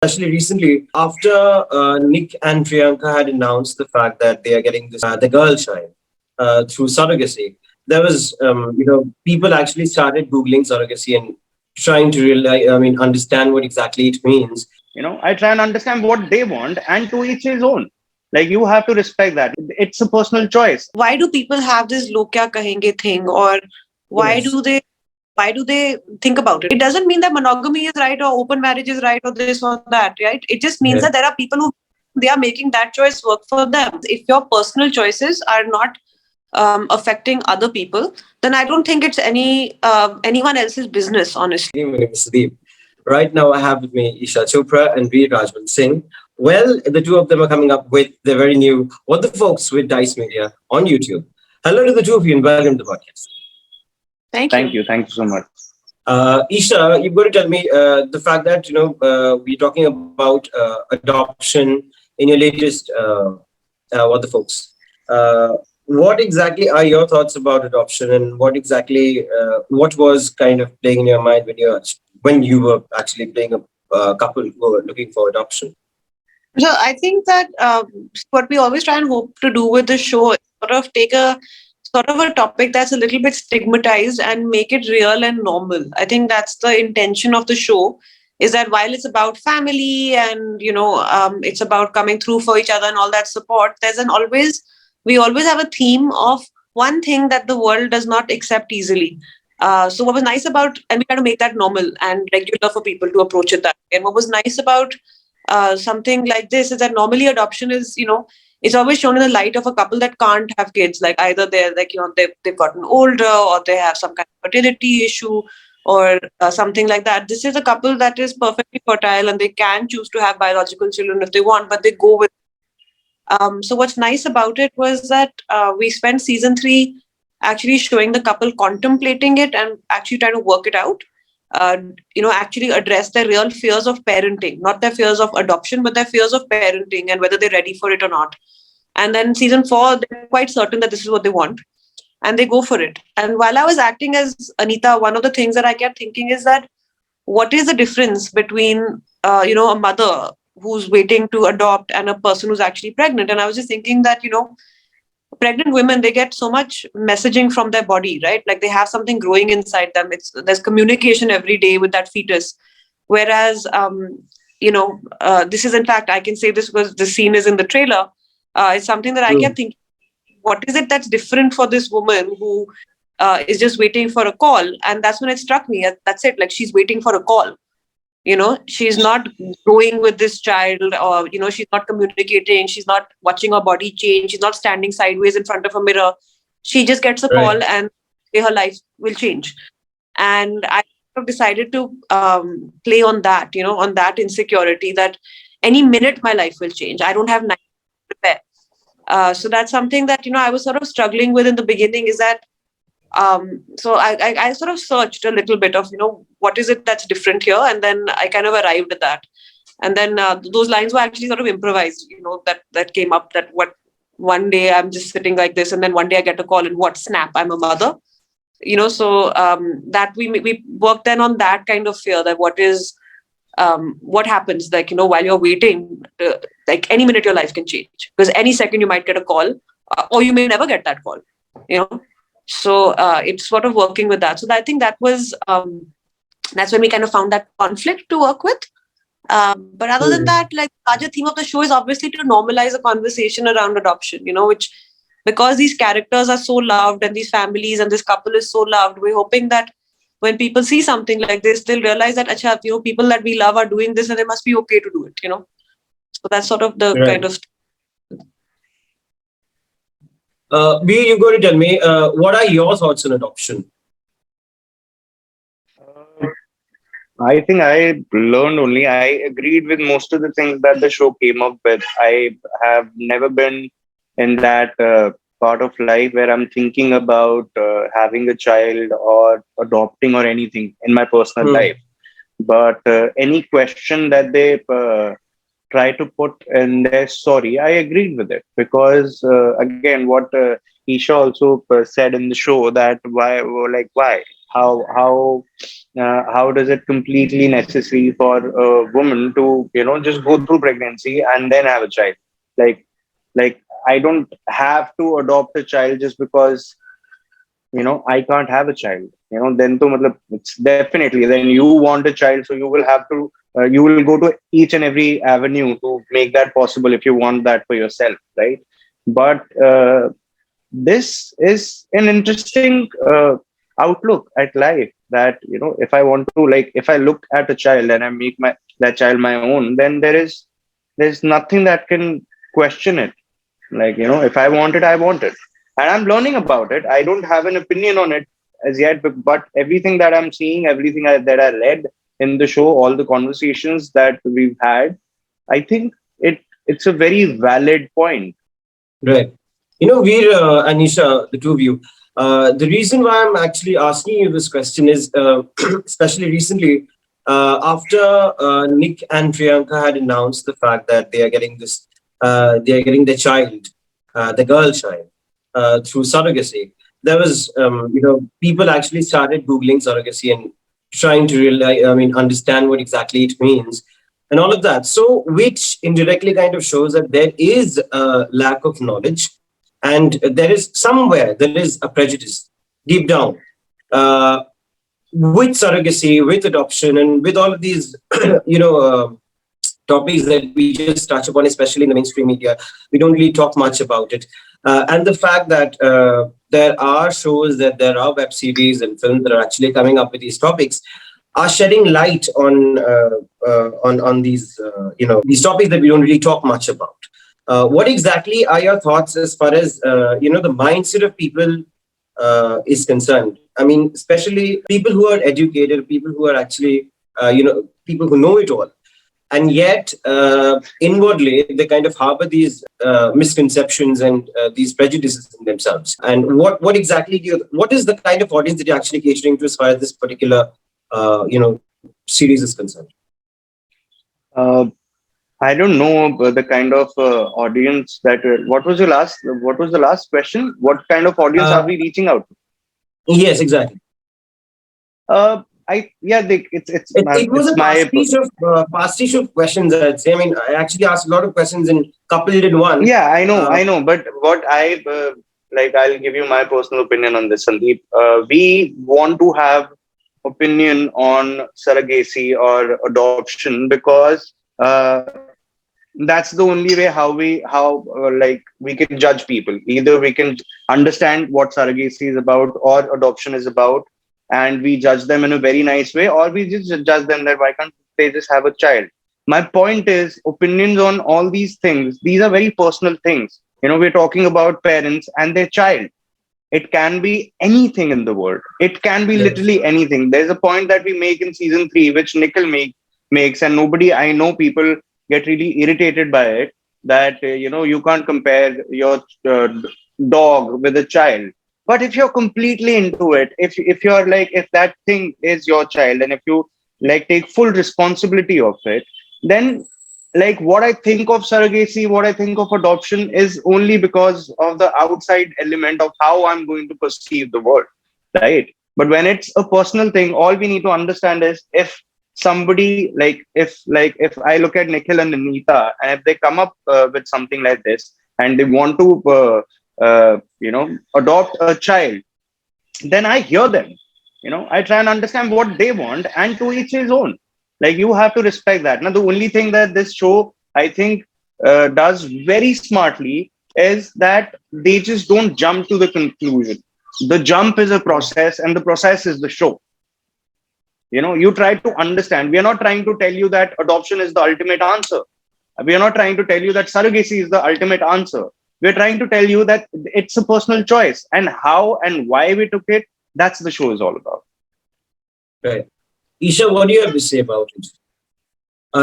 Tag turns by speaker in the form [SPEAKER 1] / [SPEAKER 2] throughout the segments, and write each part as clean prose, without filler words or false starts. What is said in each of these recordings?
[SPEAKER 1] Actually, recently, after Nick and Priyanka had announced the fact that they are getting this the girl child through surrogacy, there was people actually started googling surrogacy and trying to understand what exactly it means.
[SPEAKER 2] I try and understand what they want, and to each his own. Like, you have to respect that. It's a personal choice.
[SPEAKER 3] Why do people have this "log kya kahenge" thing, or why
[SPEAKER 1] Yes.
[SPEAKER 3] do they why do they think about it? It doesn't mean that monogamy is right or open marriage is right or this or that, right? It just means that
[SPEAKER 1] Yeah.
[SPEAKER 3] there are people who they are making that choice work for them. If your personal choices are not affecting other people, then I don't think it's anyone else's business, honestly.
[SPEAKER 1] My name is Sudeep. Right now, I have with me Eisha Chopra and Veer Rajwant Singh. Well, the two of them are coming up with the very new What the Folks with Dice Media on YouTube. Hello to the two of you and welcome to the podcast.
[SPEAKER 3] Thank
[SPEAKER 2] Thank
[SPEAKER 3] you.
[SPEAKER 2] you. Thank you so much.
[SPEAKER 1] Isha, you've got to tell me the fact that we're talking about adoption in your latest What the Folks. Uh, what exactly are your thoughts about adoption, and what was kind of playing in your mind when you were actually playing a couple who were looking for adoption?
[SPEAKER 3] So I think that what we always try and hope to do with the show is sort of take a sort of a topic that's a little bit stigmatized and make it real and normal. I think that's the intention of the show. Is that while it's about family and it's about coming through for each other and all that support, we always have a theme of one thing that the world does not accept easily. So what was nice about, and we try to make that normal and regular for people to approach it that way. And what was nice about something like this is that normally adoption is, it's always shown in the light of a couple that can't have kids. Like either they're like, they've gotten older or they have some kind of fertility issue or something like that. This is a couple that is perfectly fertile and they can choose to have biological children if they want, but they go with. So what's nice about it was that we spent season three actually showing the couple contemplating it and actually trying to work it out. Actually address their real fears of parenting, not their fears of adoption, but their fears of parenting and whether they're ready for it or not. And then season four, they're quite certain that this is what they want and they go for it. And while I was acting as Anita, one of the things that I kept thinking is that what is the difference between a mother who's waiting to adopt and a person who's actually pregnant? And I was just thinking that pregnant women, they get so much messaging from their body, right? Like they have something growing inside them. There's communication every day with that fetus, whereas this is, in fact, I can say this because the scene is in the trailer. It's something that I kept thinking, what is it that's different for this woman who is just waiting for a call? And that's when it struck me. That's it. Like she's waiting for a call. She's not growing with this child, or she's not communicating, she's not watching her body change, she's not standing sideways in front of a mirror. She just gets a
[SPEAKER 1] Right.
[SPEAKER 3] call and her life will change. And I sort of decided to play on that, on that insecurity that any minute my life will change. I don't have time to prepare. So that's something that I was sort of struggling with in the beginning, is that so I sort of searched a little bit of what is it that's different here, and then I kind of arrived at that. And then those lines were actually sort of improvised, that came up, that what one day I'm just sitting like this and then one day I get a call and what, snap, I'm a mother. So that we worked then on that kind of fear, that what happens, like while you're waiting, like any minute your life can change, because any second you might get a call, or you may never get that call. you know so it's sort of working with that. So I think that's when we kind of found that conflict to work with. But other than that, like, the larger theme of the show is obviously to normalize a conversation around adoption, which, because these characters are so loved and these families and this couple is so loved, we're hoping that when people see something like this, they'll realize that, acha, people that we love are doing this and they must be okay to do it. So that's sort of the
[SPEAKER 1] Right.
[SPEAKER 3] kind of.
[SPEAKER 1] B, you got to tell me what are your thoughts on adoption?
[SPEAKER 2] Uh, I think I learned only. I agreed with most of the things that the show came up with. I have never been in that part of life where I'm thinking about having a child or adopting or anything in my personal
[SPEAKER 1] Hmm.
[SPEAKER 2] life. But any question that they try to put in their story, I agreed with it, because again, what Isha also said in the show, that why, like, why? How does it completely necessary for a woman to just go through pregnancy and then have a child? Like like I don't have to adopt a child just because I can't have a child. Then to matlab, it's definitely, then you want a child, so you will go to each and every avenue to make that possible if you want that for yourself, right? But this is an interesting outlook at life, that if I want to, like, if I look at a child and I make my that child my own, then there's nothing that can question it. Like, if I want it, I want it. And I'm learning about it. I don't have an opinion on it as yet, but everything that I'm seeing, that I read in the show, all the conversations that we've had, I think it's a very valid point.
[SPEAKER 1] Right. Veer, Anisha, the two of you, the reason why I'm actually asking you this question is, especially recently, after Nick and Priyanka had announced the fact that they are getting their child, the girl child, through surrogacy. There was, people actually started Googling surrogacy and trying to understand what exactly it means and all of that. So, which indirectly kind of shows that there is a lack of knowledge, and there is a prejudice deep down uh, with surrogacy, with adoption, and with all of these, you know, topics that we just touch upon, especially in the mainstream media. We don't really talk much about it. And the fact that there are shows, that there are web series and films that are actually coming up with these topics, are shedding light on these these topics that we don't really talk much about. What exactly are your thoughts as far as the mindset of people is concerned? I mean, especially people who are educated, people who are actually people who know it all, and yet inwardly they kind of harbor these misconceptions and these prejudices in themselves. And what exactly what is the kind of audience that you're actually catering to as far as this particular series is concerned?
[SPEAKER 2] Uh, I don't know the kind of audience that. What was the last question? What kind of audience are
[SPEAKER 1] Uh,
[SPEAKER 2] we reaching out to?
[SPEAKER 1] yes, exactly.
[SPEAKER 2] It's
[SPEAKER 1] It was a
[SPEAKER 2] my
[SPEAKER 1] pastiche of questions, I'd say. I mean, I actually asked a lot of questions and coupled in one.
[SPEAKER 2] Yeah,
[SPEAKER 1] Uh,
[SPEAKER 2] I know. But what I like, I'll give you my personal opinion on this, Sandeep. We want to have opinion on surrogacy or adoption because that's the only way we can judge people. Either we can understand what surrogacy is about or adoption is about, and we judge them in a very nice way, or we just judge them that why can't they just have a child. My point is, opinions on all these things, these are very personal things. We're talking about parents and their child. It can be anything in the world. It can be
[SPEAKER 1] yes.
[SPEAKER 2] literally anything. There's a point that we make in season 3, which makes, and nobody, I know people get really irritated by it, that, you can't compare your dog with a child. But if you're completely into it, if you're like, if that thing is your child, and if you like take full responsibility of it, then like what I think of surrogacy, what I think of adoption is only because of the outside element of how I'm going to perceive the world, right? But when it's a personal thing, all we need to understand is, if somebody if I look at Nikhil and Anita, and if they come up with something like this and they want to adopt a child, then I hear them. I try and understand what they want, and to each his own. Like, you have to respect that. Now, the only thing that this show, I think, does very smartly is that they just don't jump to the conclusion. The jump is a process, and the process is the show. You try to understand. We are not trying to tell you that adoption is the ultimate answer. We are not trying to tell you that surrogacy is the ultimate answer. We're trying to tell you that it's a personal choice, and how and why we took it, that's the show is all about.
[SPEAKER 1] Right. Isha, what do you have to say about it?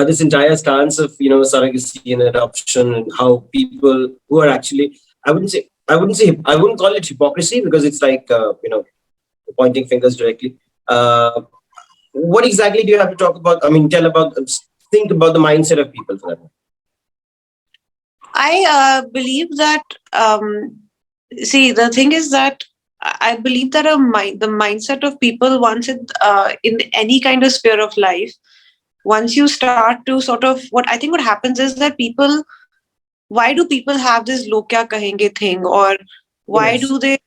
[SPEAKER 1] This entire stance of surrogacy and adoption, and how people who are actually, I wouldn't call it hypocrisy, because it's like pointing fingers directly. Uh, what exactly do you have to talk about? I mean, think about the mindset of people for that.
[SPEAKER 3] I believe that, see, the thing is that I believe that the mindset of people, once in any kind of sphere of life, once you start to sort of, what I think what happens is that people, why do people have this lo kya kahenge thing, or why
[SPEAKER 1] Yes.
[SPEAKER 3] do they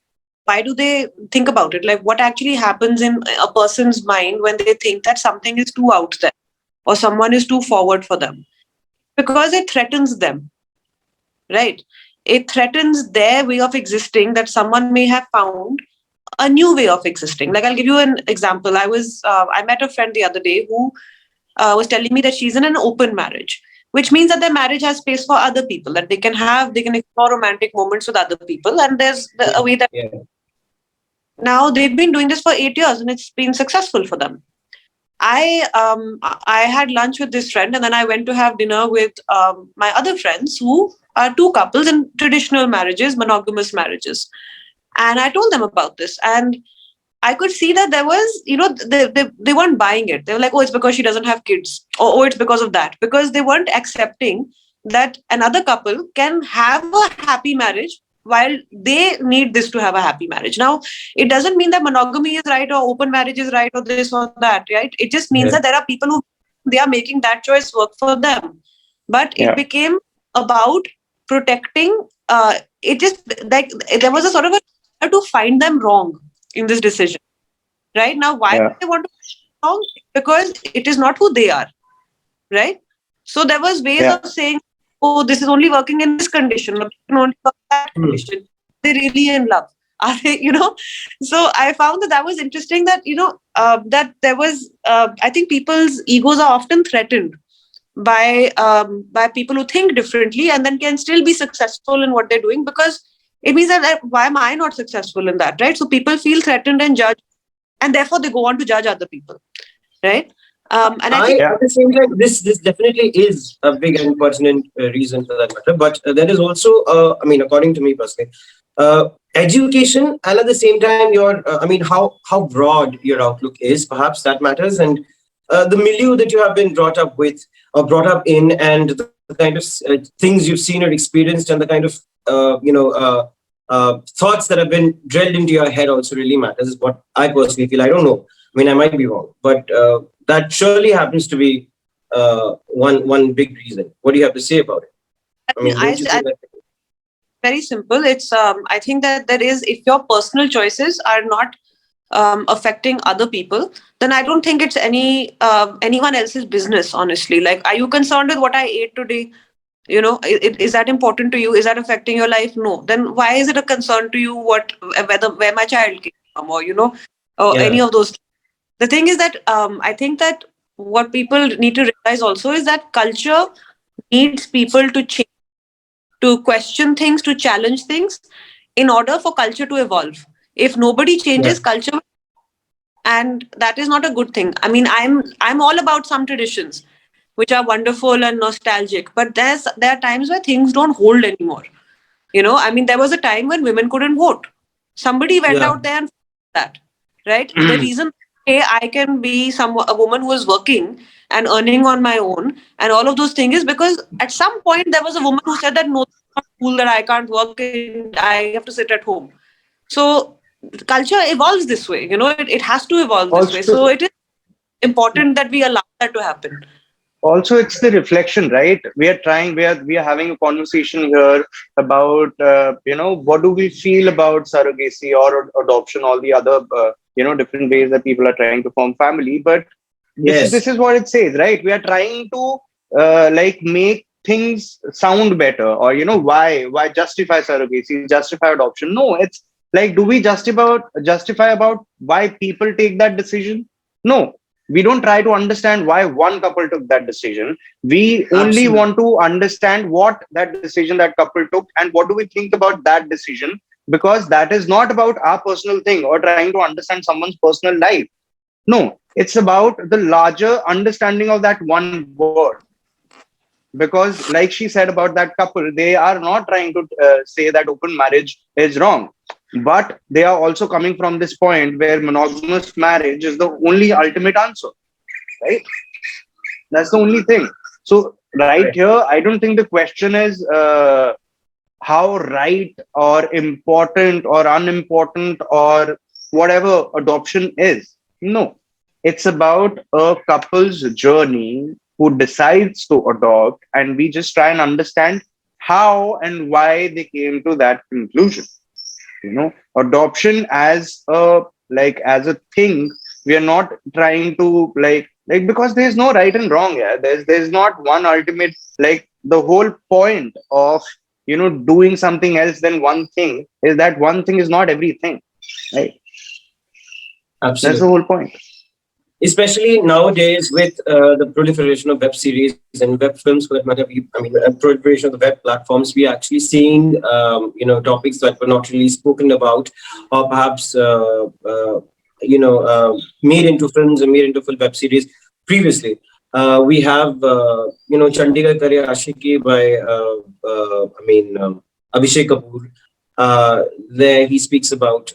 [SPEAKER 3] why do they think about it? Like, what actually happens in a person's mind when they think that something is too out there or someone is too forward for them? Because it threatens them, right? It threatens their way of existing that someone may have found a new way of existing. Like, I'll give you an example. I met a friend the other day who was telling me that she's in an open marriage, which means that their marriage has space for other people, that they can explore romantic moments with other people, and there's a way that
[SPEAKER 1] Yeah.
[SPEAKER 3] now they've been doing this for 8 years and it's been successful for them. I had lunch with this friend, and then I went to have dinner with my other friends who are two couples in traditional marriages, monogamous marriages. And I told them about this, and I could see that there was, they weren't buying it. They were like, oh, it's because she doesn't have kids, or oh, it's because of that, because they weren't accepting that another couple can have a happy marriage while they need this to have a happy marriage. Now, it doesn't mean that monogamy is right or open marriage is right or this or that, right? It just means that
[SPEAKER 1] Yeah.
[SPEAKER 3] there are people who they are making that choice work for them. But it
[SPEAKER 2] Yeah,
[SPEAKER 3] became about protecting. It just like there was a sort of a to find them wrong in this decision. Right now, why
[SPEAKER 2] yeah,
[SPEAKER 3] they want to be wrong? Because it is not who they are, right? So there was ways
[SPEAKER 2] yeah.
[SPEAKER 3] of saying, oh, this is only working in this condition, or this can only work in that
[SPEAKER 1] Hmm.
[SPEAKER 3] condition. Are they really in love? Are they? So I found that that was interesting, that, that there was, I think people's egos are often threatened by people who think differently and then can still be successful in what they're doing, because it means that why am I not successful in that, right? So people feel threatened and judged, and therefore they go on to judge other people, right? And I
[SPEAKER 1] I,
[SPEAKER 3] think
[SPEAKER 2] Yeah.
[SPEAKER 1] at the same time, this definitely is a big and pertinent reason for that matter. But there is also, I mean, according to me personally, education, and at the same time, I mean, how broad your outlook is, perhaps that matters, and the milieu that you have been brought up with, or brought up in, and the kind of things you've seen or experienced, and the kind of thoughts that have been drilled into your head also really matters. Is what I personally feel. I don't know. I mean, I might be wrong, but that surely happens to be one big reason. What do you have to say about it?
[SPEAKER 3] I
[SPEAKER 1] I
[SPEAKER 3] mean,
[SPEAKER 1] mean, don't you
[SPEAKER 3] I
[SPEAKER 1] think that?
[SPEAKER 3] very simple. It's I think that there is, if your personal choices are not affecting other people, then I don't think it's anyone else's business. Honestly, like, are you concerned with what I ate today? Is that important to you? Is that affecting your life? No. Then why is it a concern to you what whether where my child came from, or or any
[SPEAKER 1] Yeah,
[SPEAKER 3] of those? The thing is that I think that what people need to realize also is that culture needs people to change, to question things, to challenge things, in order for culture to evolve. If nobody
[SPEAKER 1] yeah,
[SPEAKER 3] changes, culture, and that is not a good thing. I mean, I'm all about some traditions which are wonderful and nostalgic, but there are times where things don't hold anymore. I mean, there was a time when women couldn't vote. Somebody went
[SPEAKER 1] yeah.
[SPEAKER 3] out there and that, right? The reason, hey, I can be a woman who is working and earning on my own and all of those things, is because at some point there was a woman who said that no, it's not cool that I can't work and I have to sit at home. So culture evolves this way. It has to evolve this way. So it
[SPEAKER 2] Also,
[SPEAKER 3] is important that we allow that to happen.
[SPEAKER 2] also it's the reflection, right? We are having a conversation here about what do we feel about surrogacy or adoption, all the other different ways that people are trying to form family. But this
[SPEAKER 1] Yes.
[SPEAKER 2] is what it says, right? We are trying to like make things sound better, or why justify surrogacy, justify adoption. No, it's like, do we justify about why people take that decision? No, we don't try to understand why one couple took that decision. We only
[SPEAKER 1] Absolutely.
[SPEAKER 2] want to understand what that decision that couple took and what do we think about that decision, because that is not about our personal thing or trying to understand someone's personal life. No, it's about the larger understanding of that one word. Because, like she said about that couple, they are not trying to say that open marriage is wrong, but they are also coming from this point where monogamous marriage is the only ultimate answer, right? That's the only thing. So right
[SPEAKER 1] Correct.
[SPEAKER 2] here, I don't think the question is how right or important or unimportant or whatever adoption is. No, it's about a couple's journey who decides to adopt, and we just try and understand how and why they came to that conclusion. Adoption as a, as a thing, we are not trying to because there's no right and wrong. Yeah, there's not one ultimate, the whole point of doing something else than one thing is that one thing is not everything, right? That's the
[SPEAKER 1] Absolutely.
[SPEAKER 2] whole point.
[SPEAKER 1] Especially nowadays with the proliferation of web series and web films, for that matter, proliferation of the web platforms, we are actually seeing topics that were not really spoken about, or perhaps made into films and made into full web series previously. We have Chandigarh Kare Ashiki by Abhishek Kapoor. There he speaks about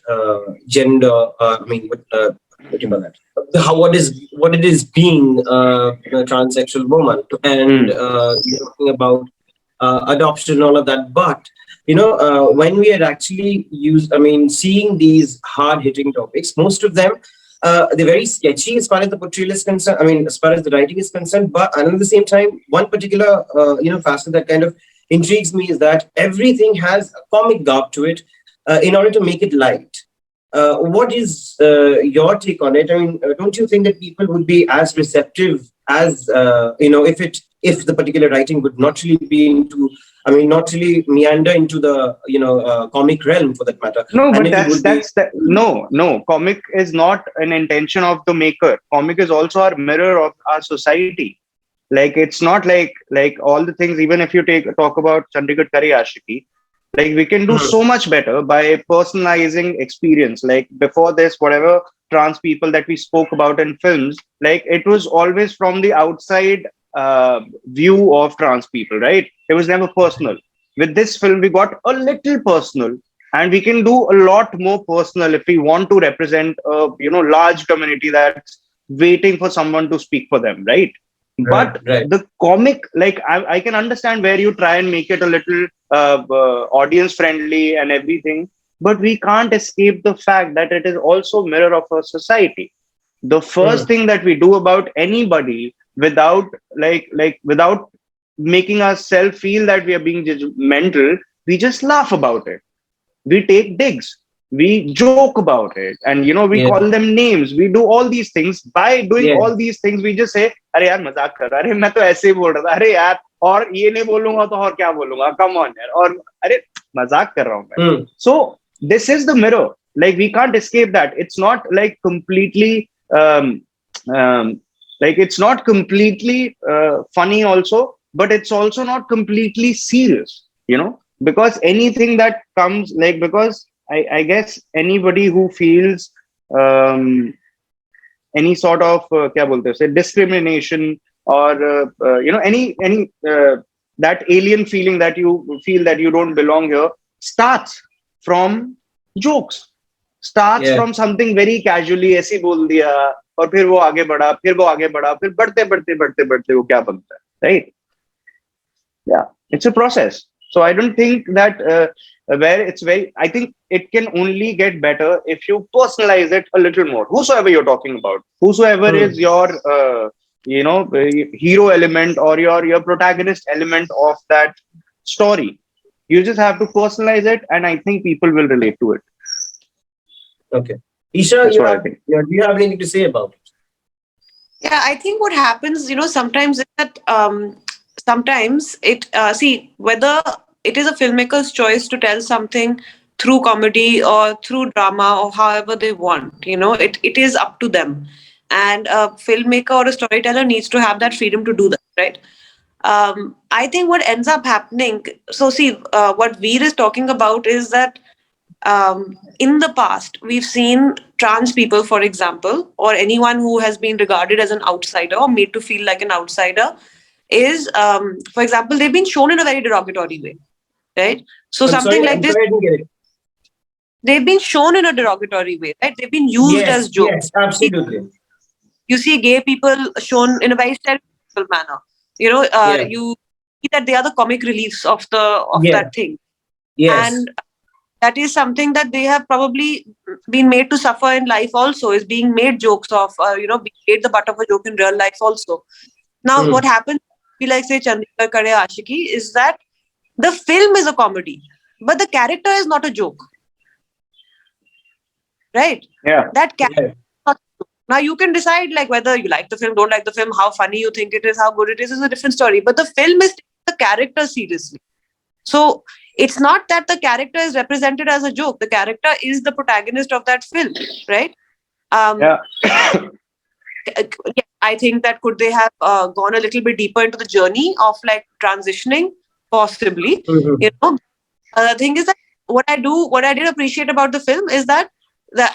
[SPEAKER 1] gender. What do you call that? What it is being a transsexual woman, and
[SPEAKER 2] Hmm.
[SPEAKER 1] you're talking about adoption, all of that. But when we are actually seeing these hard hitting topics, most of them they're very sketchy as far as the portrayal is concerned. As far as the writing is concerned. But at the same time, one particular facet that kind of intrigues me is that everything has a comic garb to it in order to make it light. What is your take on it? Don't you think that people would be as receptive as if the particular writing would not really be into, not really meander into the comic realm for that matter,
[SPEAKER 2] No,
[SPEAKER 1] and
[SPEAKER 2] but
[SPEAKER 1] if it would be.
[SPEAKER 2] no. Comic is not an intention of the maker. Comic is also our mirror of our society. It's not like all the things. Even if you talk about Chandigarh Kari Ashiki, we can do so much better by personalizing experience. Before this, whatever trans people that we spoke about in films, it was always from the outside view of trans people, right? It was never personal. With this film, we got a little personal, and we can do a lot more personal if we want to represent a large community that's waiting for someone to speak for them, right?
[SPEAKER 1] Right,
[SPEAKER 2] But
[SPEAKER 1] right.
[SPEAKER 2] the comic, I can understand where you try and make it a little audience friendly and everything, but we can't escape the fact that it is also mirror of a society. The first
[SPEAKER 1] Mm.
[SPEAKER 2] thing that we do about anybody without without making ourselves feel that we are being judgmental, we just laugh about it. We take digs, we joke about it, and we
[SPEAKER 1] Yeah,
[SPEAKER 2] call them names. We do all these things. By doing
[SPEAKER 1] yeah.
[SPEAKER 2] all these things, we just say, अरे यार मजाक कर रहा, अरे मैं तो ऐसे ही बोल रहा था, अरे यार और ये नहीं बोलूंगा तो और क्या बोलूंगा, come on यार, और अरे मजाक कर रहा हूँ मैं.
[SPEAKER 1] Mm.
[SPEAKER 2] So this is the mirror. We can't escape that. It's not completely um, it's not completely funny also, but it's also not completely serious, because anything that comes because I guess anybody who feels um, any sort of क्या बोलते हैं उसे, discrimination or any that alien feeling that you feel that you don't belong here starts from jokes, starts
[SPEAKER 1] Yeah.
[SPEAKER 2] from something very casually ऐसे ही बोल दिया, और फिर वो आगे बढ़ा, फिर वो आगे बढ़ा, फिर बढ़ते बढ़ते बढ़ते बढ़ते वो क्या बनता है, right? Yeah, it's a process. So I don't think that where it's very, I think it can only get better if you personalize it a little more, whosoever you're talking about, whosoever is
[SPEAKER 1] Mm.
[SPEAKER 2] your hero element or your protagonist element of that story. You just have to personalize it, and I think people will relate to it.
[SPEAKER 1] Okay. Isha,
[SPEAKER 2] That's what I think.
[SPEAKER 1] do you have anything to say about it?
[SPEAKER 3] Yeah, I think what happens, sometimes is that sometimes see, whether it is a filmmaker's choice to tell something through comedy or through drama or however they want, it is up to them. And a filmmaker or a storyteller needs to have that freedom to do that, right? I think what ends up happening, so see, what Veer is talking about is that in the past, we've seen trans people, for example, or anyone who has been regarded as an outsider or made to feel like an outsider, is, for example, they've been shown in a very derogatory way, right? So something like
[SPEAKER 1] I'm
[SPEAKER 3] this,
[SPEAKER 1] sorry, I didn't get it.
[SPEAKER 3] they've been shown in a derogatory way, right? They've been used as
[SPEAKER 1] Yes,
[SPEAKER 3] jokes.
[SPEAKER 1] yes, absolutely.
[SPEAKER 3] You see gay people shown in a very stereotypical manner.
[SPEAKER 1] Yeah,
[SPEAKER 3] You see that they are the comic reliefs of that
[SPEAKER 1] yeah,
[SPEAKER 3] thing.
[SPEAKER 1] Yes.
[SPEAKER 3] And that is something that they have probably been made to suffer in life also, is being made jokes of, being made the butt of a joke in real life also. Now, what
[SPEAKER 1] Mm.
[SPEAKER 3] happens, we like say Chandigarh Kare Ashiki, is that the film is a comedy, but the character is not a joke, right?
[SPEAKER 2] Yeah.
[SPEAKER 3] That character
[SPEAKER 1] Yeah.
[SPEAKER 3] is not a joke. Now, you can decide like whether you like the film, don't like the film, how funny you think it is, how good it is a different story. But the film is taking the character seriously. So it's not that the character is represented as a joke. The character is the protagonist of that film, right? Um,
[SPEAKER 2] Yeah.
[SPEAKER 3] yeah, I think that could they have gone a little bit deeper into the journey of like transitioning, possibly. You
[SPEAKER 1] Mhm.
[SPEAKER 3] know, the thing is that what I did appreciate about the film is that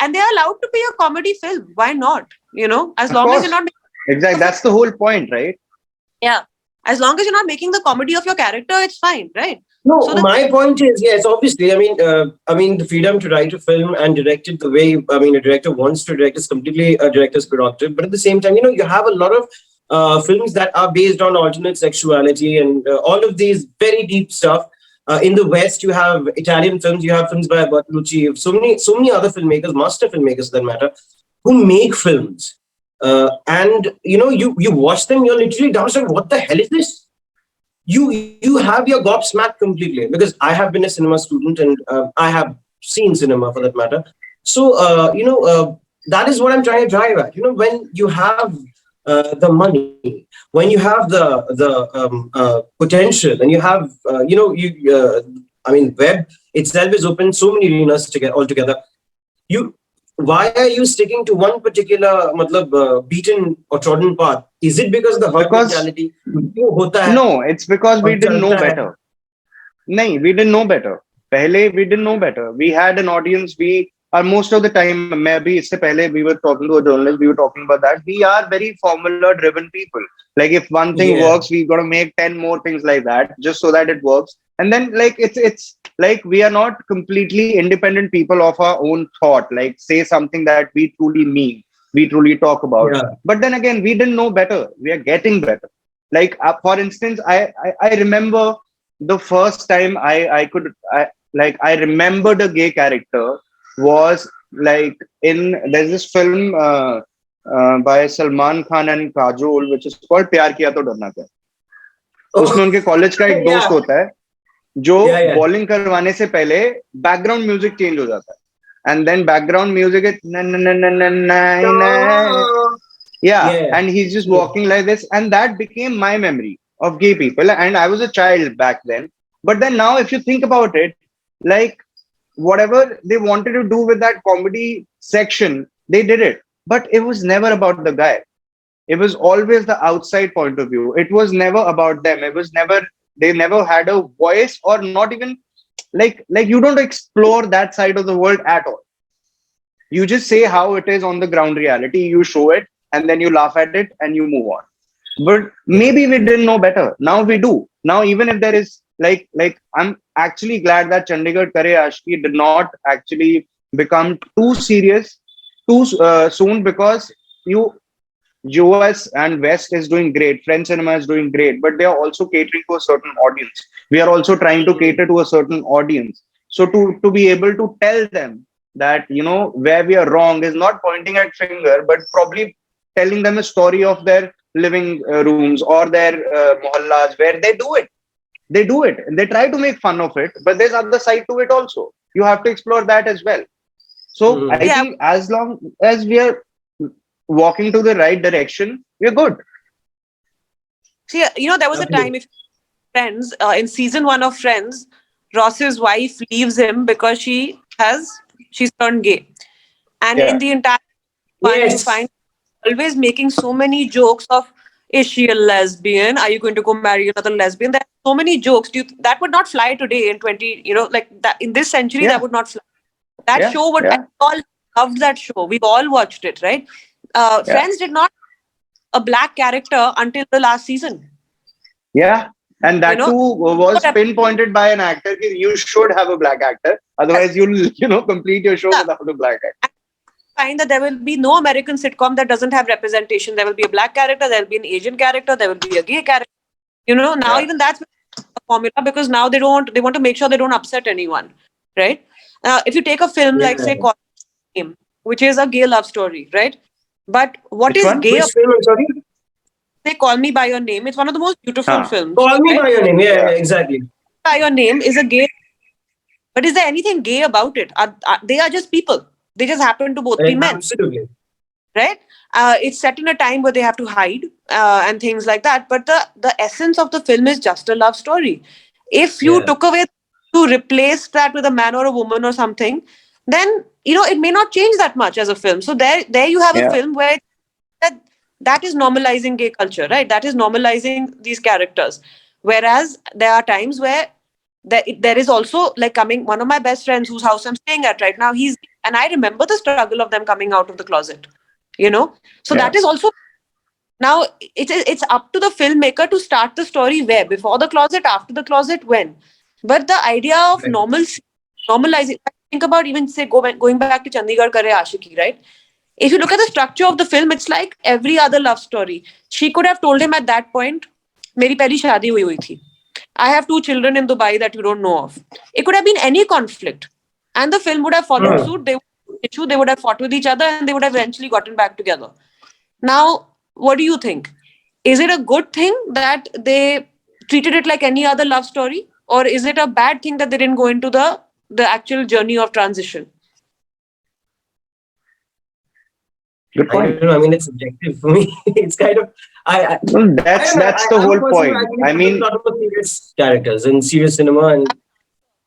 [SPEAKER 3] and they are allowed to be a comedy film. Why not? As
[SPEAKER 2] Of
[SPEAKER 3] long as you're
[SPEAKER 2] course.
[SPEAKER 3] not making
[SPEAKER 2] Exactly.
[SPEAKER 3] of it,
[SPEAKER 2] That's the whole point, right?
[SPEAKER 3] yeah, as long as you're not making the comedy of your character, it's fine, right?
[SPEAKER 1] No,
[SPEAKER 3] So the
[SPEAKER 1] my point is, yes, obviously. I mean, the freedom to write a film and direct it the way a director wants to direct is completely a director's prerogative. But at the same time, you have a lot of films that are based on alternate sexuality and all of these very deep stuff. In the West, you have Italian films, you have films by Bertolucci, so many other filmmakers, master filmmakers, for that matter, who make films. And you watch them, you're literally down like, what the hell is this? You have your gobsmacked completely, because I have been a cinema student, and I have seen cinema, for that matter. So that is what I'm trying to drive at. When you have the money, when you have the potential, and you have web itself is open so many arenas together altogether. You Why are you sticking to one particular beaten or trodden path? Is it because of the herd
[SPEAKER 2] Because
[SPEAKER 1] mentality? क्यों होता है
[SPEAKER 2] no, it's because we
[SPEAKER 1] और
[SPEAKER 2] didn't know
[SPEAKER 1] चलता है?
[SPEAKER 2] better. No, we didn't know better. Pehle, we didn't know better. We had an audience. We are most of the time, maybe isse pehle we were talking to a journalist, we were talking about that. We are very formula driven people. Like if one thing
[SPEAKER 1] Yeah.
[SPEAKER 2] works, we got to make 10 more things like that just so that it works. And then like it's like we are not completely independent people of our own thought, like say something that we truly mean, we truly talk about.
[SPEAKER 1] Yeah.
[SPEAKER 2] But then again, we didn't know better. We are getting better. Like for instance, I remember the first time I remembered a gay character was like in there's this film by Salman Khan and Kajol which is called प्यार किया तो डरना क्या. उसमें
[SPEAKER 1] Oh,
[SPEAKER 2] उनके college का एक दोस्त
[SPEAKER 1] yeah.
[SPEAKER 2] होता है जो
[SPEAKER 1] Yeah, yeah.
[SPEAKER 2] बॉलिंग करवाने से पहले बैकग्राउंड म्यूजिक चेंज हो जाता है and then background music is
[SPEAKER 1] No.
[SPEAKER 2] yeah,
[SPEAKER 1] Yeah.
[SPEAKER 2] and he's just
[SPEAKER 1] Yeah.
[SPEAKER 2] walking like this, and that became my memory of gay people. And I was a child back then. But then now, if you think about it, like whatever they wanted to do with that comedy section, they did it. But it was never about the guy. It was always the outside point of view. It was never about them. It was never, they never had a voice or not even like you don't explore that side of the world at all. You just say how it is on the ground reality, you show it, and then you laugh at it and you move on. But
[SPEAKER 1] Yeah.
[SPEAKER 2] maybe we didn't know better. Now we do. Now, even if there is like I'm actually glad that Chandigarh Kare Ashki did not actually become too serious too soon, because you US and West is doing great. French cinema is doing great, but they are also catering to a certain audience. We are also trying to
[SPEAKER 1] Mm.
[SPEAKER 2] cater to a certain audience. So to be able to tell them that where we are wrong is not pointing at finger, but probably telling them a story of their living rooms or their mohallas where they do it. They do it. They try to make fun of it, but there's other side to it also. You have to explore that as well. So I
[SPEAKER 1] Mm.
[SPEAKER 3] yeah,
[SPEAKER 2] think as long as we are walking to the right direction, we're good.
[SPEAKER 3] see, there was a time,
[SPEAKER 1] Absolutely.
[SPEAKER 3] if Friends, in season one of Friends, Ross's wife leaves him because she's turned gay, and in
[SPEAKER 2] Yeah.
[SPEAKER 3] the entire one, you
[SPEAKER 1] Yes.
[SPEAKER 3] find always making so many jokes of, is she a lesbian? Are you going to go marry another lesbian? There are so many jokes. That would not fly today in 20, like that in this century. That
[SPEAKER 2] Yeah.
[SPEAKER 3] would not fly. That
[SPEAKER 2] Yeah.
[SPEAKER 3] show would I
[SPEAKER 2] Yeah.
[SPEAKER 3] all loved that show. We've all watched it, right?
[SPEAKER 2] Yeah.
[SPEAKER 3] Friends did not a black character until the last season.
[SPEAKER 2] Yeah. And
[SPEAKER 3] You
[SPEAKER 2] that
[SPEAKER 3] know,
[SPEAKER 2] too was pinpointed by an actor. You should have a black actor. Otherwise, you'll, complete your show
[SPEAKER 3] yeah.
[SPEAKER 2] without a black actor.
[SPEAKER 3] Find that there will be no American sitcom that doesn't have representation. There will be a black character, there will be an Asian character, there will be a gay character. Now
[SPEAKER 2] Yeah.
[SPEAKER 3] even that's formula because now they want to make sure they don't upset anyone, right? If you take a film like say
[SPEAKER 1] Yeah.
[SPEAKER 3] Call Me by Your Name, which is a gay love story, right? But what
[SPEAKER 2] Which
[SPEAKER 3] is
[SPEAKER 2] one?
[SPEAKER 3] gay
[SPEAKER 1] Which
[SPEAKER 3] about
[SPEAKER 1] film? I'm sorry.
[SPEAKER 3] say Call Me by Your Name? It's one of the most beautiful
[SPEAKER 2] Huh.
[SPEAKER 3] films,
[SPEAKER 1] Call Me
[SPEAKER 3] right?
[SPEAKER 1] by Your Name. Yeah,
[SPEAKER 2] Yeah.
[SPEAKER 1] yeah, exactly.
[SPEAKER 3] By Your Name is a gay, but is there anything gay about it? They are just people. They just happen to both be men,
[SPEAKER 1] Absolutely.
[SPEAKER 3] right? It's set in a time where they have to hide and things like that. But the essence of the film is just a love story. If you
[SPEAKER 1] Yeah.
[SPEAKER 3] took away to replace that with a man or a woman or something, then it may not change that much as a film. So there you have a
[SPEAKER 2] Yeah.
[SPEAKER 3] film where that that is normalizing gay culture, right? That is normalizing these characters. Whereas there are times where there is also like coming one of my best friends whose house I'm staying at right now. He's and I remember the struggle of them coming out of the closet. You know, so that
[SPEAKER 2] Yeah.
[SPEAKER 3] is also now it's up to the filmmaker to start the story where before the closet, after the closet, when. But the idea of
[SPEAKER 1] Right.
[SPEAKER 3] normalizing. Think about even say going back to Chandigarh Kare Ashiki, right? If you look at the structure of the film, it's like every other love story. She could have told him at that point, "मेरी पहली शादी हुई थी. I have two children in Dubai that you don't know of." It could have been any conflict, and the film would have followed
[SPEAKER 1] Hmm.
[SPEAKER 3] suit. They would have fought with each other, and they would have eventually gotten back together. Now, what do you think? Is it a good thing that they treated it like any other love story, or is it a bad thing that they didn't go into the actual journey of transition?
[SPEAKER 2] Good
[SPEAKER 1] I
[SPEAKER 2] point.
[SPEAKER 1] don't know. I mean, it's subjective for me. It's kind of
[SPEAKER 2] Well,
[SPEAKER 1] I
[SPEAKER 2] that's
[SPEAKER 1] don't know.
[SPEAKER 2] that's the
[SPEAKER 1] I'm a
[SPEAKER 2] whole
[SPEAKER 1] person who
[SPEAKER 2] point.
[SPEAKER 1] actually
[SPEAKER 2] I
[SPEAKER 1] prefers a
[SPEAKER 2] mean,
[SPEAKER 1] lot of serious characters in serious cinema, and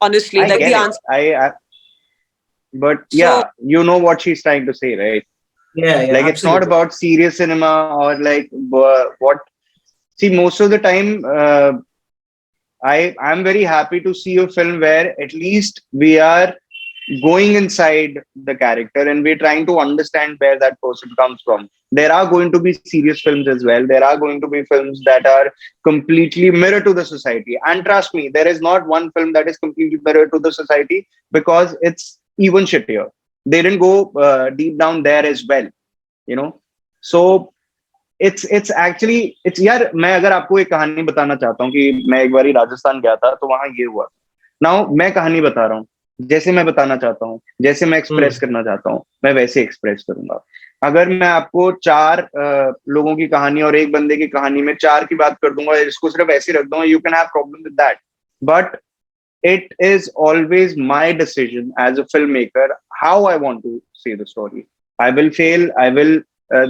[SPEAKER 3] Honestly,
[SPEAKER 2] I
[SPEAKER 3] like the
[SPEAKER 2] get it.
[SPEAKER 3] answer.
[SPEAKER 2] But
[SPEAKER 3] So
[SPEAKER 2] yeah, you know what she's trying to say, right?
[SPEAKER 1] yeah, yeah,
[SPEAKER 2] Like it's not
[SPEAKER 1] absolutely.
[SPEAKER 2] about serious cinema or like what. See, most of the time, I'm very happy to see a film where at least we are going inside the character and we're trying to understand where that person comes from. There are going to be serious films as well. There are going to be films that are completely mirror to the society. And trust me, there is not one film that is completely mirror to the society because it's even shittier. They didn't go deep down there as well, you know. So it's actually it's यार मैं अगर आपको एक कहानी बताना चाहता हूँ कि मैं एक बारी राजस्थान गया था तो वहां ये हुआ नाउ मैं कहानी बता रहा हूँ जैसे मैं बताना चाहता हूँ जैसे मैं एक्सप्रेस
[SPEAKER 1] Hmm.
[SPEAKER 2] करना चाहता हूँ मैं वैसे एक्सप्रेस करूंगा अगर मैं आपको चार लोगों की कहानी और एक बंदे की कहानी में चार की बात कर दूंगा इसको सिर्फ ऐसे ही रख दूंगा you can have problem with that but it is always my decision as a filmmaker how I want to say the story. I will fail. I will.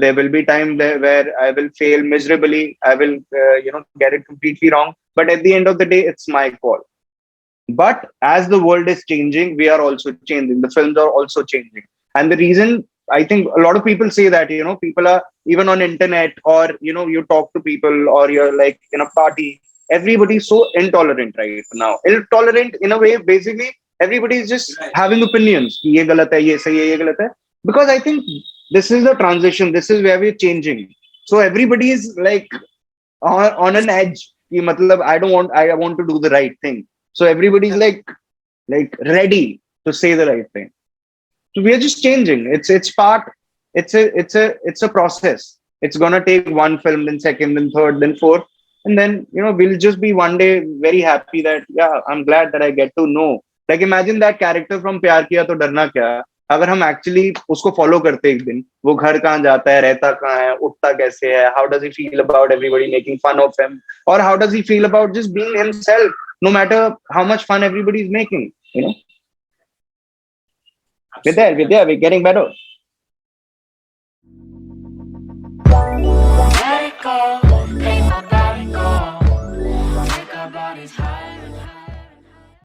[SPEAKER 2] There will be time there where I will fail miserably. I will, get it completely wrong. But at the end of the day, it's my call. But as the world is changing, we are also changing. The films are also changing. And the reason I think a lot of people say that, people are even on internet or, you talk to people or you're like in a party, everybody's so intolerant right now. Intolerant in a way, basically, everybody is just
[SPEAKER 1] Right.
[SPEAKER 2] having opinions. ये गलत है, ये सही है, ये गलत है. Because I think this is the transition. This is where we're changing. So everybody is like on an edge. कि मतलब I want to do the right thing. So everybody's like ready to say the right thing. So we are just changing. It's part. It's a process. It's gonna take one film, then second, then third, then fourth, and then we'll just be one day very happy that yeah, I'm glad that I get to know. Like imagine that character from प्यार किया तो डरना क्या अगर हम actually उसको follow करते एक दिन वो घर कहाँ जाता है रहता कहाँ है उठता कैसे है how does he feel about everybody making fun of him और how does he feel about just being himself no matter how much fun everybody is making, we're
[SPEAKER 1] Absolutely.
[SPEAKER 2] there, we're getting better.
[SPEAKER 4] Let it go, make my body go. Take our bodies higher and higher.